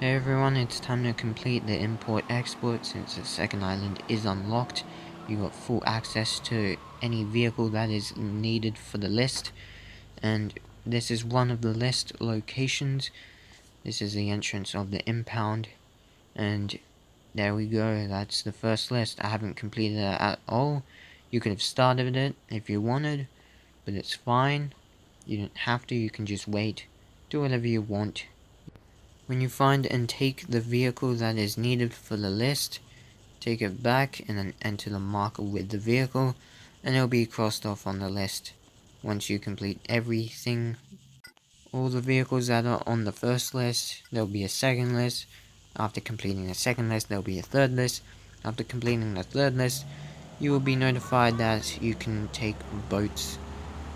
Hey everyone, it's time to complete the import-export. Since the second island is unlocked, you got full access to any vehicle that is needed for the list, and this is one of the list locations. This is the entrance of the impound, and there we go, that's the first list. I haven't completed it at all. You could have started it if you wanted, but it's fine. You don't have to, you can just wait. Do whatever you want. When you find and take the vehicle that is needed for the list, take it back and then enter the marker with the vehicle, and it'll be crossed off on the list. Once you complete everything, all the vehicles that are on the first list, there'll be a second list. After completing the second list, there'll be a third list. After completing the third list, you will be notified that you can take boats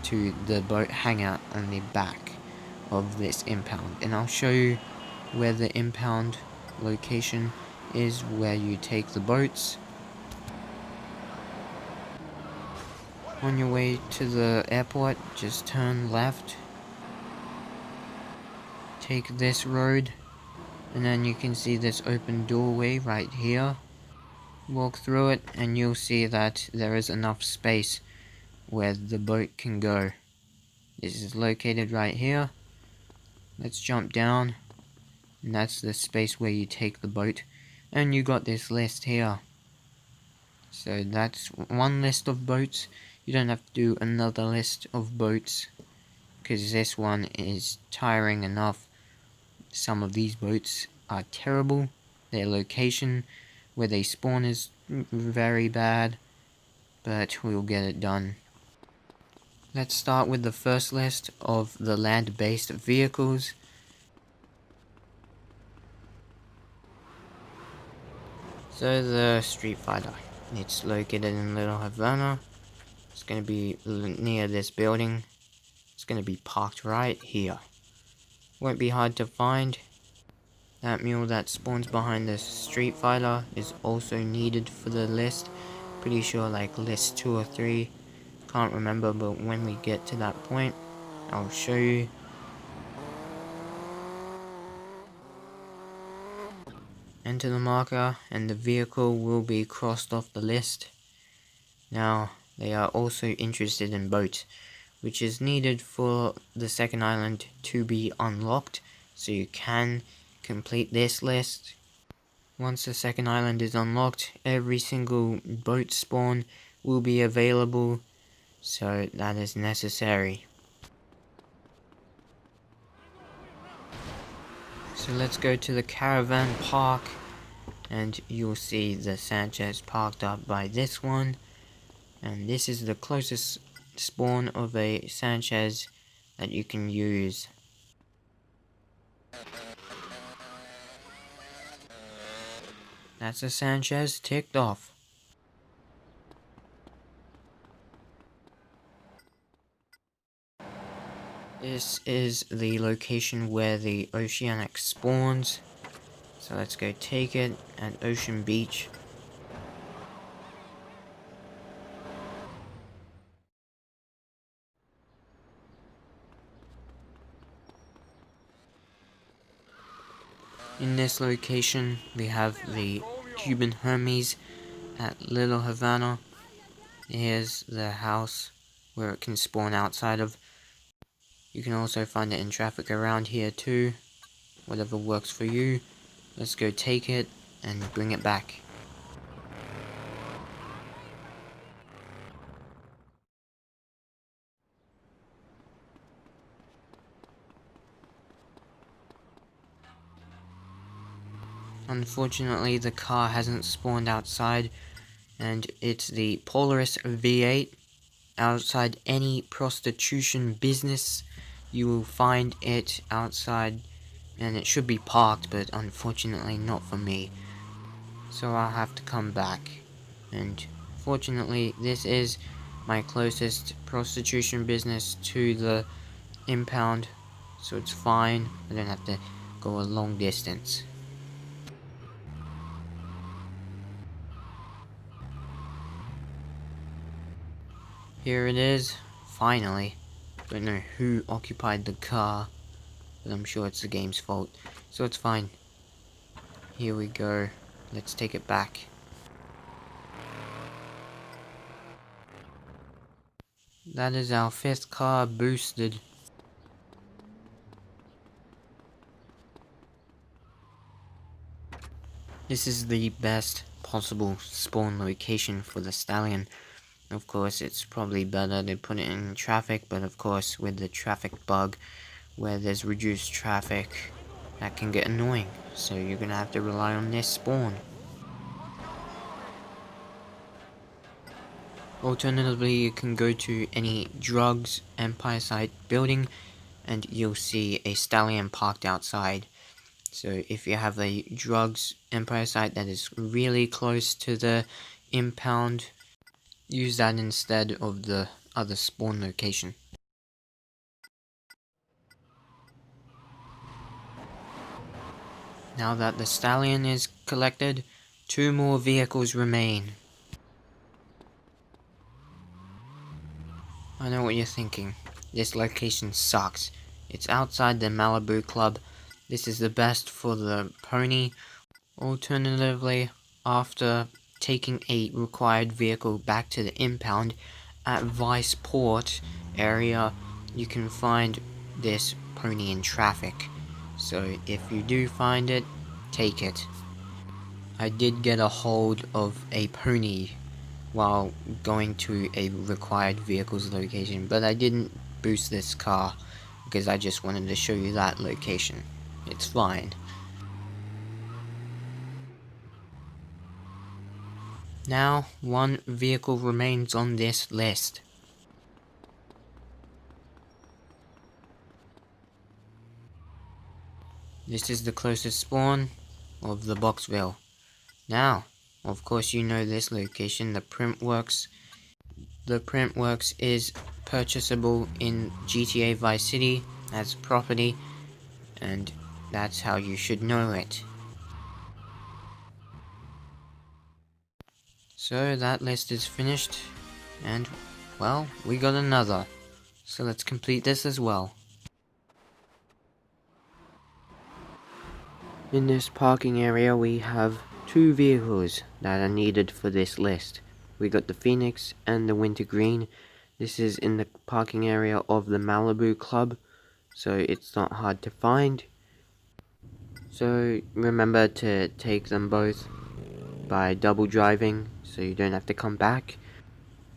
to the boat hangout on the back of this impound, and I'll show you where the impound location is, where you take the boats. On your way to the airport, just turn left, take this road, and then you can see this open doorway right here. Walk through it and you'll see that there is enough space where the boat can go. This is located right here. Let's jump down. And that's the space where you take the boat, and you got this list here. So that's one list of boats. You don't have to do another list of boats, because this one is tiring enough. Some of these boats are terrible. Their location where they spawn is very bad, but we'll get it done. Let's start with the first list of the land-based vehicles. So the Streetfighter, it's located in Little Havana. It's going to be near this building. It's going to be parked right here. Won't be hard to find. That mule that spawns behind the Streetfighter is also needed for the list. Pretty sure like list 2 or 3. Can't remember, but when we get to that point, I'll show you. Enter the marker and the vehicle will be crossed off the list. Now, they are also interested in boats, which is needed for the second island to be unlocked, so you can complete this list. Once the second island is unlocked, every single boat spawn will be available, so that is necessary. So let's go to the caravan park, and you'll see the Sanchez parked up by this one, and this is the closest spawn of a Sanchez that you can use. That's a Sanchez ticked off. This is the location where the Oceanic spawns. So let's go take it at Ocean Beach. In this location, we have the Cuban Hermes at Little Havana. Here's the house where it can spawn outside of. You can also find it in traffic around here too. Whatever works for you. Let's go take it and bring it back. Unfortunately, the car hasn't spawned outside, and it's the Polaris V8. Outside any prostitution business, you will find it outside, and it should be parked, but unfortunately not for me. So I'll have to come back, and fortunately this is my closest prostitution business to the impound, so it's fine. I don't have to go a long distance. Here it is, finally. Don't know who occupied the car, but I'm sure it's the game's fault, so it's fine. Here we go. Let's take it back. That is our 5th car boosted. This is the best possible spawn location for the Stallion. Of course, it's probably better to put it in traffic, but of course, with the traffic bug, where there's reduced traffic, that can get annoying. So you're gonna have to rely on this spawn. Alternatively, you can go to any drugs Empire site building, and you'll see a Stallion parked outside. So if you have a drugs Empire site that is really close to the Impound, use that instead of the other spawn location. Now that the Stallion is collected, 2 more vehicles remain. I know what you're thinking. This location sucks. It's outside the Malibu Club. This is the best for the pony. Alternatively, after taking a required vehicle back to the impound at Vice Port area, you can find this pony in traffic. So if you do find it, take it. I did get a hold of a pony while going to a required vehicle's location, but I didn't boost this car because I just wanted to show you that location. It's fine. Now, 1 vehicle remains on this list. This is the closest spawn of the Boxville. Now, of course you know this location, the Printworks. The Printworks is purchasable in GTA Vice City as property, and that's how you should know it. So that list is finished, and, well, we got another. So let's complete this as well. In this parking area we have 2 vehicles that are needed for this list. We got the Phoenix and the Wintergreen. This is in the parking area of the Malibu Club, so it's not hard to find. So remember to take them both by double driving so you don't have to come back.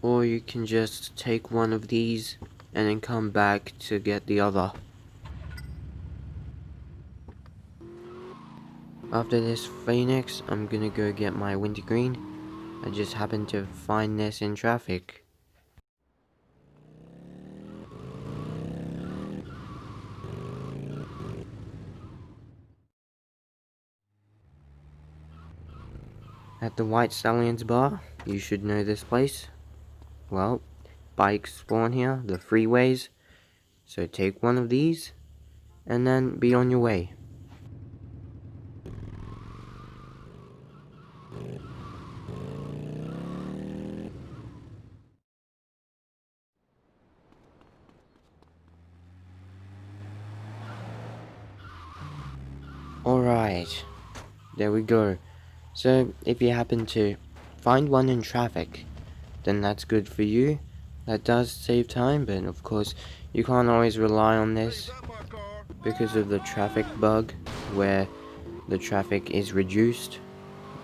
Or you can just take one of these and then come back to get the other. After this Phoenix, I'm gonna go get my Wintergreen. I just happened to find this in traffic. At the White Stallions bar, you should know this place. Well, bikes spawn here, the Freeways. So take one of these, and then be on your way. Alright, there we go. So, if you happen to find one in traffic, then that's good for you. That does save time, but of course, you can't always rely on this because of the traffic bug, where the traffic is reduced.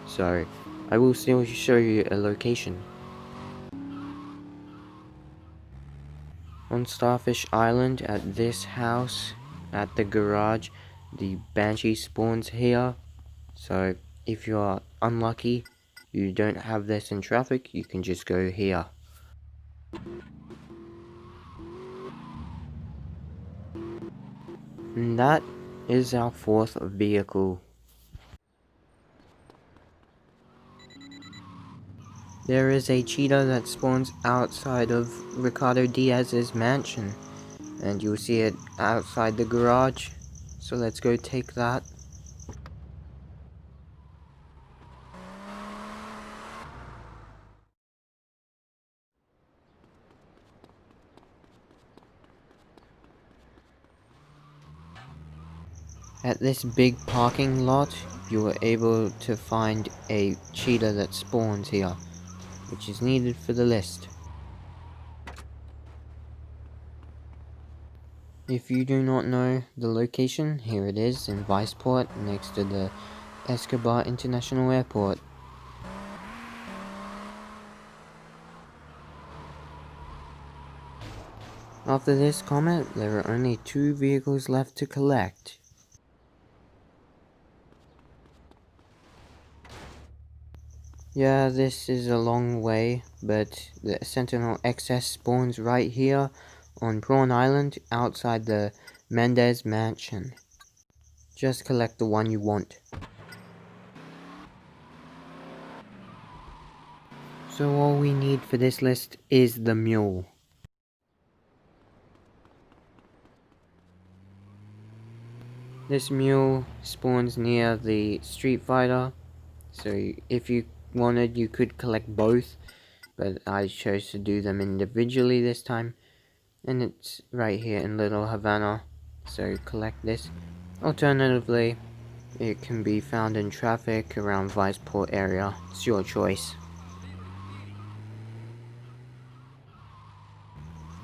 So, I will still show you a location. On Starfish Island, at this house, at the garage, the Banshee spawns here. So if you are unlucky, you don't have this in traffic, you can just go here. And that is our 4th vehicle. There is a Cheetah that spawns outside of Ricardo Diaz's mansion, and you'll see it outside the garage. So let's go take that. At this big parking lot, you were able to find a cheetah that spawns here, which is needed for the list. If you do not know the location, here it is in Viceport, next to the Escobar International Airport. After this Comet, there are only 2 vehicles left to collect. Yeah, this is a long way, but the Sentinel XS spawns right here on Prawn Island outside the Mendez Mansion. Just collect the one you want. So all we need for this list is the Mule. This Mule spawns near the Streetfighter, so if you wanted you could collect both, but I chose to do them individually this time. And it's right here in Little Havana, so collect this. Alternatively, it can be found in traffic around Viceport area. It's your choice.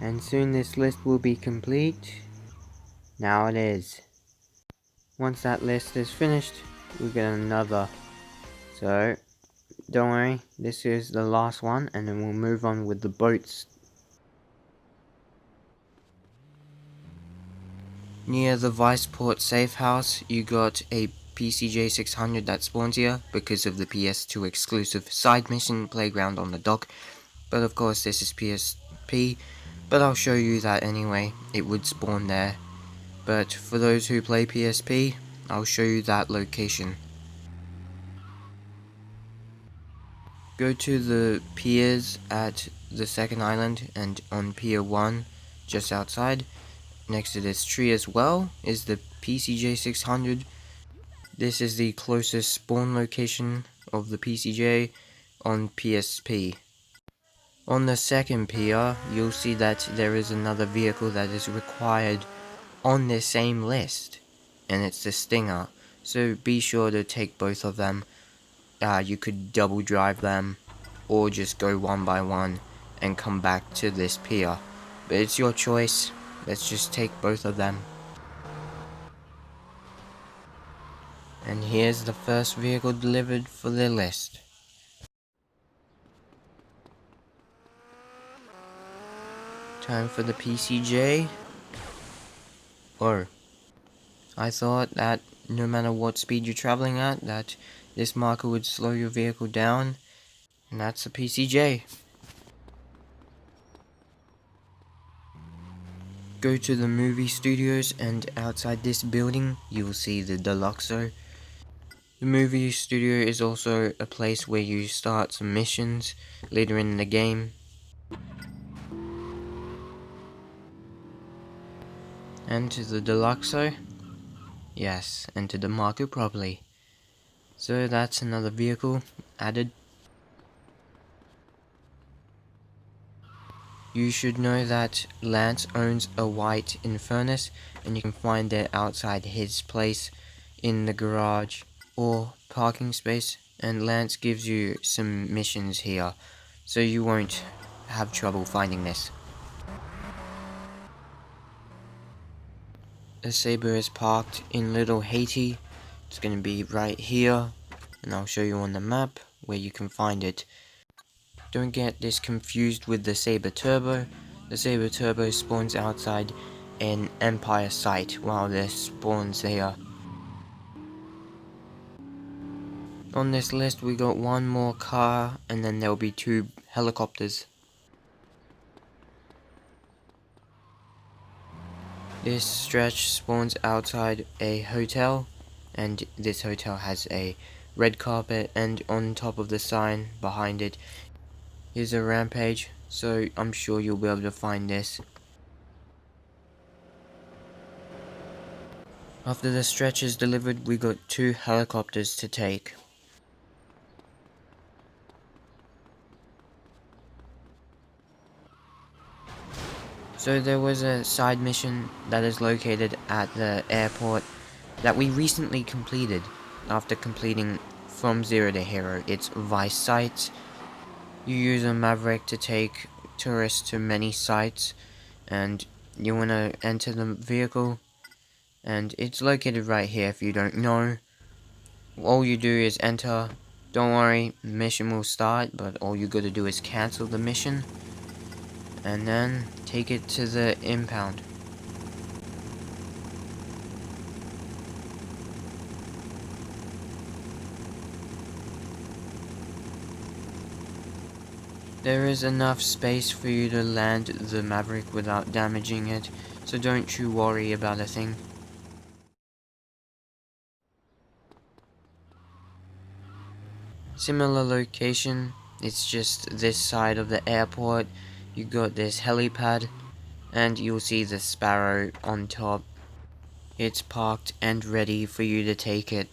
And soon this list will be complete. Now it is. Once that list is finished, we get another. So, don't worry, this is the last one, and then we'll move on with the boats. Near the Viceport safe house, you got a PCJ 600 that spawns here because of the PS2 exclusive side mission playground on the dock. But of course this is PSP, but I'll show you that anyway, it would spawn there. But for those who play PSP, I'll show you that location. Go to the piers at the second island, and on pier 1, just outside, next to this tree as well, is the PCJ 600. This is the closest spawn location of the PCJ on PSP. On the second pier, you'll see that there is another vehicle that is required on this same list, and it's the Stinger, so be sure to take both of them. You could double drive them, or just go one by one and come back to this pier, but it's your choice. Let's just take both of them. And here's the first vehicle delivered for the list. Time for the PCJ. Oh, I thought that no matter what speed you're traveling at, that this marker would slow your vehicle down, and that's a PCJ. Go to the movie studios, and outside this building you will see the Deluxo. The movie studio is also a place where you start some missions later in the game. Enter the Deluxo. Yes, enter the marker properly. So that's another vehicle added. You should know that Lance owns a white Infernus, and you can find it outside his place in the garage or parking space, and Lance gives you some missions here, so you won't have trouble finding this. The Sabre is parked in Little Haiti. It's going to be right here, and I'll show you on the map where you can find it. Don't get this confused with the Sabre Turbo. The Sabre Turbo spawns outside an Empire site, while this spawns here. On this list we got one more car, and then there'll be 2 helicopters. This stretch spawns outside a hotel, and this hotel has a red carpet, and on top of the sign behind it is a rampage, so I'm sure you'll be able to find this. After the stretch is delivered, we got 2 helicopters to take. So there was a side mission that is located at the airport, that we recently completed. After completing From Zero to Hero, it's Vice Sites. You use a Maverick to take tourists to many sites, and you want to enter the vehicle, and it's located right here if you don't know. All you do is enter. Don't worry, mission will start, but all you gotta do is cancel the mission, and then take it to the impound. There is enough space for you to land the Maverick without damaging it, so don't you worry about a thing. Similar location, it's just this side of the airport. You got this helipad, and you'll see the Sparrow on top. It's parked and ready for you to take it.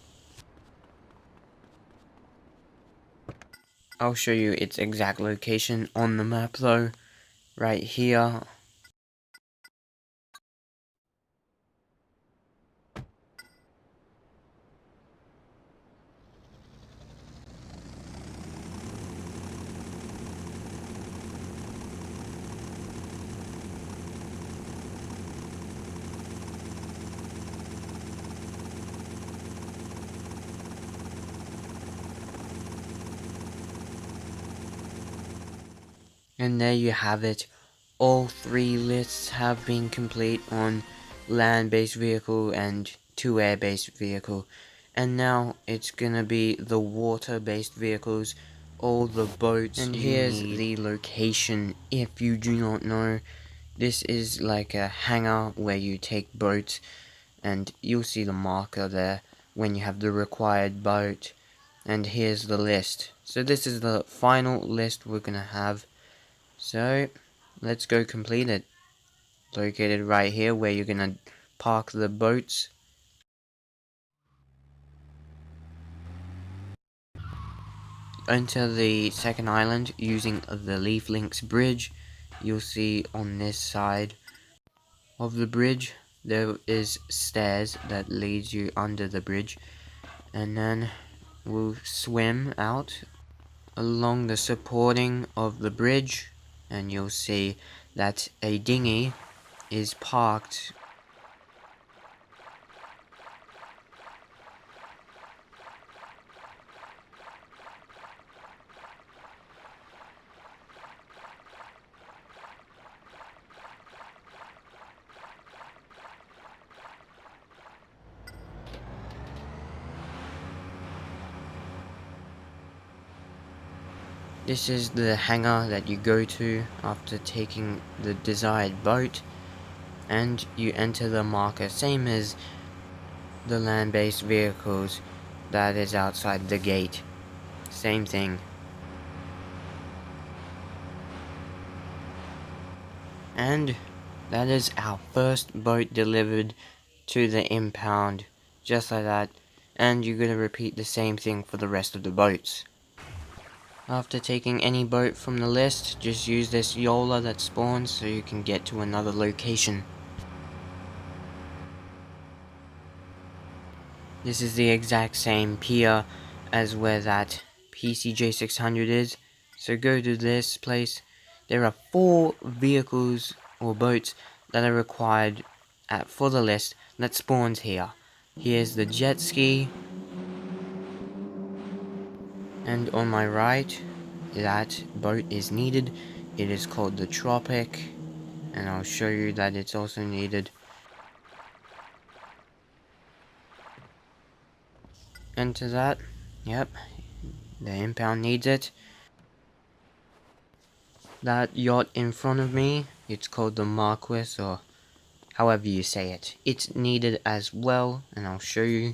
I'll show you its exact location on the map though, right here. And there you have it. All 3 lists have been complete on land-based vehicle and 2 air-based vehicle. And now it's gonna be the water-based vehicles, all the boats. And here's the location if you do not know. This is like a hangar where you take boats, and you'll see the marker there when you have the required boat. And here's the list. So this is the final list we're gonna have. So, let's go complete it. Located right here where you're gonna park the boats. Enter the second island using the Leaf Links bridge. You'll see on this side of the bridge there is stairs that leads you under the bridge. And then we'll swim out along the supporting of the bridge, and you'll see that a dinghy is parked. This is the hangar that you go to after taking the desired boat, and you enter the marker, same as the land-based vehicles that is outside the gate. Same thing. And that is our first boat delivered to the impound, just like that, and you're gonna repeat the same thing for the rest of the boats. After taking any boat from the list, just use this Yola that spawns so you can get to another location. This is the exact same pier as where that PCJ600 is, so go to this place. There are 4 vehicles or boats that are required for the list that spawns here. Here's the Jetski, and on my right, that boat is needed. It is called the Tropic, and I'll show you that it's also needed. Enter that. Yep, the impound needs it. That yacht in front of me, it's called the Marquis, or however you say it. It's needed as well, and I'll show you.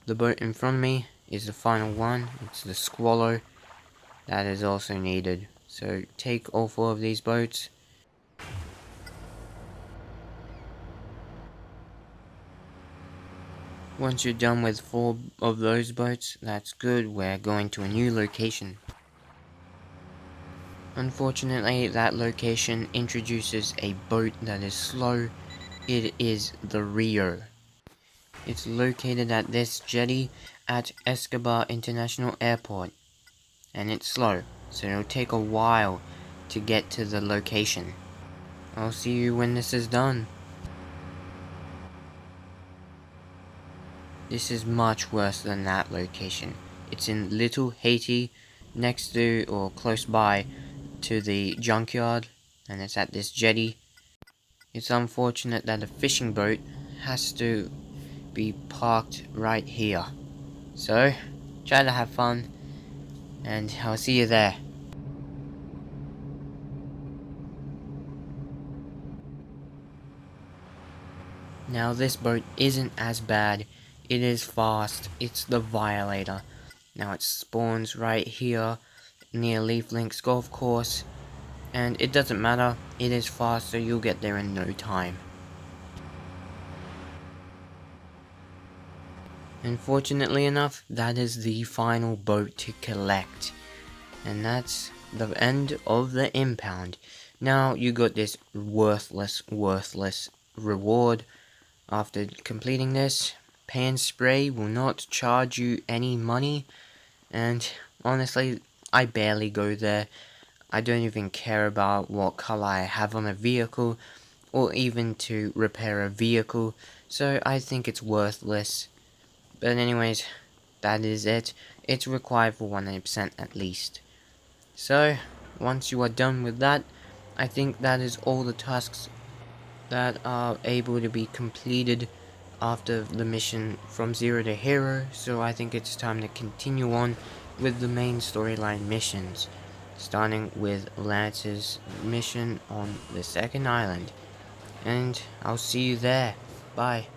The boat in front of me is the final one. It's the Squallo. That is also needed. So take all 4 of these boats. Once you're done with 4 of those boats, that's good, we're going to a new location. Unfortunately, that location introduces a boat that is slow. It is the Rio. It's located at this jetty at Escobar International Airport, and it's slow, so it'll take a while to get to the location. I'll see you when this is done. This is much worse than that location. It's in Little Haiti, next to or close by to the junkyard, and it's at this jetty. It's unfortunate that a fishing boat has to be parked right here. So, try to have fun, and I'll see you there. Now this boat isn't as bad. It is fast. It's the Violator. Now it spawns right here near Leaf Link's golf course, and it doesn't matter. It is fast, so you'll get there in no time. Unfortunately enough, that is the final boat to collect. And that's the end of the impound. Now you got this worthless reward. After completing this, Pan Spray will not charge you any money. And honestly, I barely go there. I don't even care about what color I have on a vehicle, or even to repair a vehicle. So I think it's worthless. But anyways, that is it. It's required for 100% at least. So, once you are done with that, I think that is all the tasks that are able to be completed after the mission from Zero to Hero. So I think it's time to continue on with the main storyline missions, starting with Lance's mission on the second island. And I'll see you there. Bye.